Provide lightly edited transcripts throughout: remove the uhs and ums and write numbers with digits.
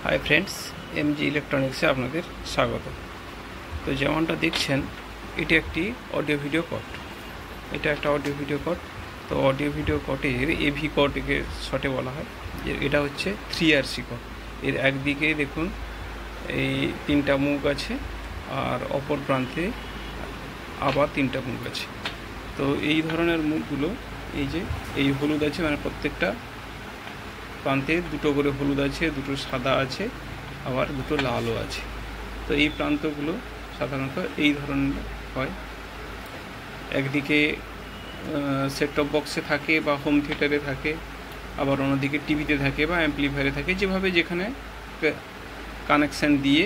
Hi friends MG electronics আপনাদের স্বাগত। তো যেমনটা দেখছেন এটি একটি অডিও ভিডিও কট, এটা একটা অডিও ভিডিও কট। তো অডিও ভিডিও কটের এভি কটকে শর্টে বলা হয়। এটা হচ্ছে 3RC কট। এর একদিকে দেখুন এই তিনটা মুখ আছে আর অপর প্রান্তে আবার তিনটা মুখ আছে। তো এই ধরনের মুখগুলো এই যে এই হলুদ আছে, মানে প্রত্যেকটা প্রান্তে দুটো করে হলুদ আছে, দুটো সাদা আছে, আবার দুটো লালও আছে। তো এই প্রান্তগুলো সাধারণত এই ধরনের হয়। একদিকে সেট টপ বক্সে থাকে বা হোম থিয়েটারে থাকে, আবার অন্যদিকে টিভিতে থাকে বা অ্যাম্পলিফায়ারে থাকে, যেভাবে যেখানে কানেকশান দিয়ে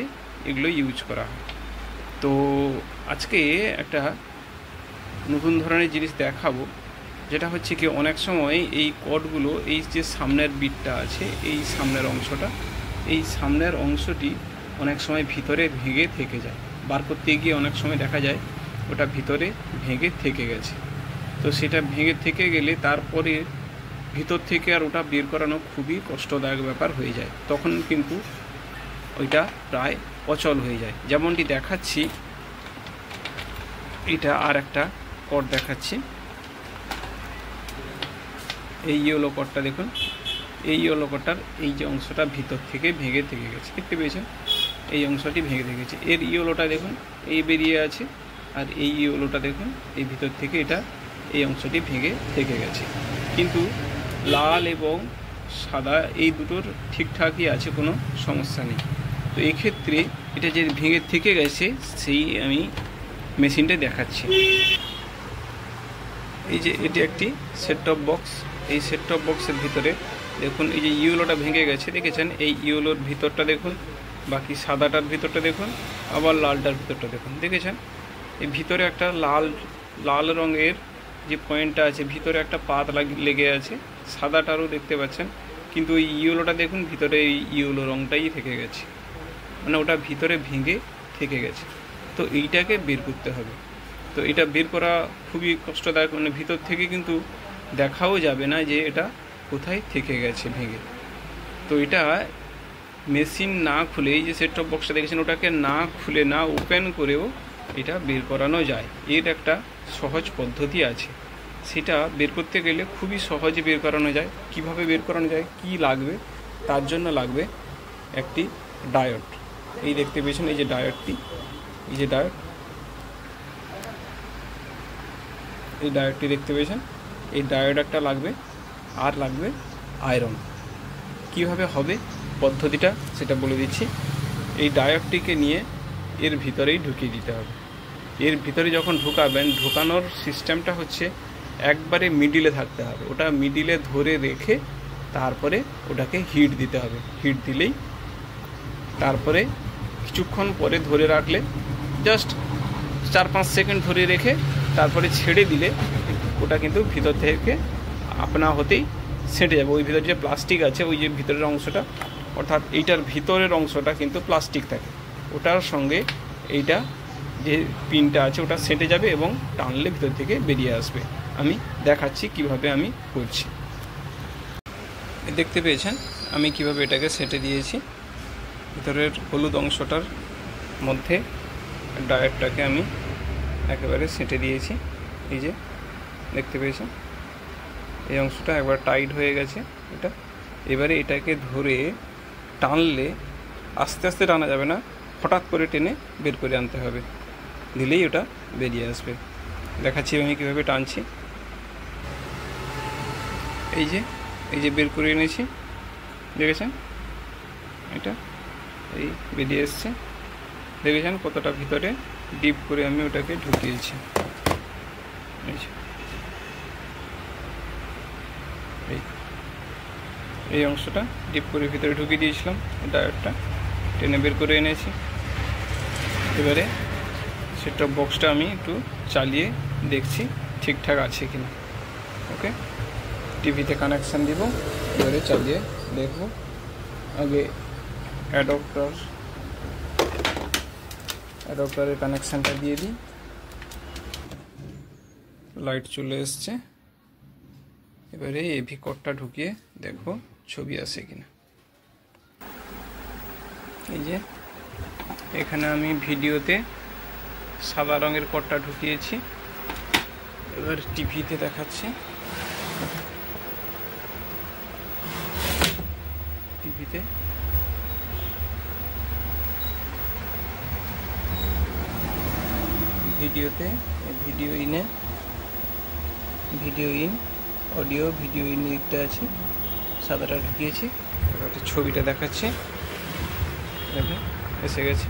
এগুলো ইউজ করা হয়। তো আজকে একটা নতুন ধরনের জিনিস দেখাবো, যেটা হচ্ছে কি অনেক সময় এই কর্ডগুলো এই যে সামনের বিটটা আছে, এই সামনের অংশটা, এই সামনের অংশটি অনেক সময় ভিতরে ভেঙে থেকে যায়। বার করতে গিয়ে অনেক সময় দেখা যায় ওটা ভিতরে ভেঙে থেকে গেছে। তো সেটা ভেঙে থেকে গেলে তারপরে ভিতর থেকে আর ওটা বের করানো খুবই কষ্টদায়ক ব্যাপার হয়ে যায়। তখন কিন্তু ওইটা প্রায় অচল হয়ে যায়। যেমনটি দেখাচ্ছি, এটা আর একটা কর্ড দেখাচ্ছি। এই ইয়েলো কর্ডটা দেখুন, এই ইয়েলো কর্ডটার এই যে অংশটা ভিতর থেকে ভেঙে থেকে গেছে, দেখতে পেয়েছেন? এই অংশটি ভেঙে থেকে গেছে। এর ইয়েলোটা দেখুন এই বেরিয়ে আছে, আর এই ইয়েলোটা দেখুন এই ভিতর থেকে এটা এই অংশটি ভেঙে থেকে গেছে। কিন্তু লাল এবং সাদা এই দুটোর ঠিকঠাকই আছে, কোনো সমস্যা নেই। তো এই ক্ষেত্রে এটা যে ভেঙে থেকে গেছে সেই আমি মেশিনটা দেখাচ্ছি। এই যে এটি একটি সেট টপ বক্স। এই সেট টপ বক্সের ভিতরে দেখুন এই যে ইয়েলোটা ভেঙে গেছে, দেখেছেন? এই ইয়েলোর ভিতরটা দেখুন, বাকি সাদাটার ভিতরটা দেখুন, আবার লালটার ভিতরটা দেখুন, দেখেছেন? এই ভিতরে একটা লাল রঙের যে পয়েন্টটা আছে, ভিতরে একটা পাত লেগে আছে। সাদাটারও দেখতে পাচ্ছেন, কিন্তু ওই ইয়েলোটা দেখুন ভিতরে এই ইয়েলো রঙটাই থেকে গেছে, মানে ওটা ভিতরে ভেঙে থেকে গেছে। তো এইটাকে বের করতে হবে। তো এটা বের করা খুবই কষ্টদায়ক, মানে ভিতর থেকে কিন্তু দেখাও যাবে না যে এটা কোথায় থেকে গেছে ভেঙে। তো এটা মেশিন না খুলে, এই যে সেট টপ বক্সটা দেখেছেন, ওটাকে না খুলে না ওপেন করেও এটা বের করানো যায়। এর একটা সহজ পদ্ধতি আছে, সেটা বের করতে গেলে খুবই সহজে বের করানো যায়। কিভাবে বের করানো যায়, কি লাগবে? তার জন্য লাগবে একটি ডায়োড। এই দেখতে পেয়েছেন এই যে ডায়োডটি, এই যে ডায়োড, এই ডায়োডটি দেখতে পেয়েছেন। এই ডায়োড একটা লাগবে, আর লাগবে আয়রন। কিভাবে হবে পদ্ধতিটা সেটা বলে দিচ্ছি। এই ডায়োডটিকে নিয়ে এর ভিতরেই ঢুকিয়ে দিতে হবে। এর ভিতরে যখন ঢুকাবেন, ঢুকানোর সিস্টেমটা হচ্ছে একবারে মিডিলে থাকতে হবে। ওটা মিডিলে ধরে রেখে তারপরে ওটাকে হিট দিতে হবে। হিট দিলেই তারপরে কিছুক্ষণ পরে ধরে রাখলে, জাস্ট 4-5 সেকেন্ড ধরে রেখে তারপরে ছেড়ে দিলে ওটা কিন্তু ভিতর থেকে আপনা হতেই সেঁটে যাবে। ওই ভিতরে যে প্লাস্টিক আছে, ওই যে ভিতরের অংশটা, অর্থাৎ এইটার ভিতরের অংশটা কিন্তু প্লাস্টিক থাকে, ওটার সঙ্গে এইটা যে পিনটা আছে ওটা সেঁটে যাবে এবং টানলে ভিতর থেকে বেরিয়ে আসবে। আমি দেখাচ্ছি কিভাবে আমি করছি। দেখতে পেয়েছেন আমি কিভাবে এটাকে সেঁটে দিয়েছি। ভিতরের হলুদ অংশটার মধ্যে ডায়োডটাকে আমি একেবারে সেঁটে দিয়েছি। এই যে দেখতে পেয়েছেন এই অংশটা একবার টাইট হয়ে গেছে এটা। এবারে এটাকে ধরে টানলে, আস্তে আস্তে টানা যাবে না, হঠাৎ করে টেনে বের করে আনতে হবে, দিলেই ওটা বেরিয়ে আসবে। দেখাচ্ছি আমি কীভাবে টানছি। এই যে বের করে এনেছি, দেখেছেন? এটা এই বেরিয়ে এসছে, দেখেছেন কতটা ভিতরে ডিপ করে আমি ওটাকে ঢুকিয়েছি। এই অংশটা ডিপ করে ভিতরে ঢুকিয়ে দিয়েছিলাম, ডায়োডটা টেনে বের করে এনেছি। এবারে সেট টপ বক্সটা আমি একটু চালিয়ে দেখছি ঠিকঠাক আছে কিনা। ওকে, টিভিতে কানেকশান দিব, এবারে চালিয়ে দেখব। আগে অ্যাডাপ্টারের কানেকশানটা দিয়ে দিই। লাইট চলে এসছে। এবারে এভি কোডটা ঢুকিয়ে দেখো ছবি আসে কিনা। এই যে এখানে আমি ভিডিওতে সাদা রঙের কোডটা ঢুকিয়েছি, এবার টিভিতে দেখাচ্ছি। টিভিতে ভিডিওতে video in audio video in দিকটা আছে, সাদাটা ঢুকিয়েছি। এবার ছবিটা দেখাচ্ছি, দেখুন এসে গেছে।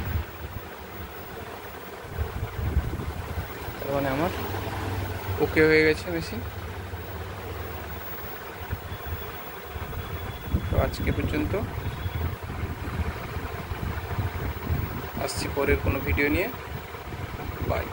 তার মানে আমার ওকে হয়ে গেছে মেশিন। তো আজকে পর্যন্ত, আসছি পরের কোনো ভিডিও নিয়ে। বাই।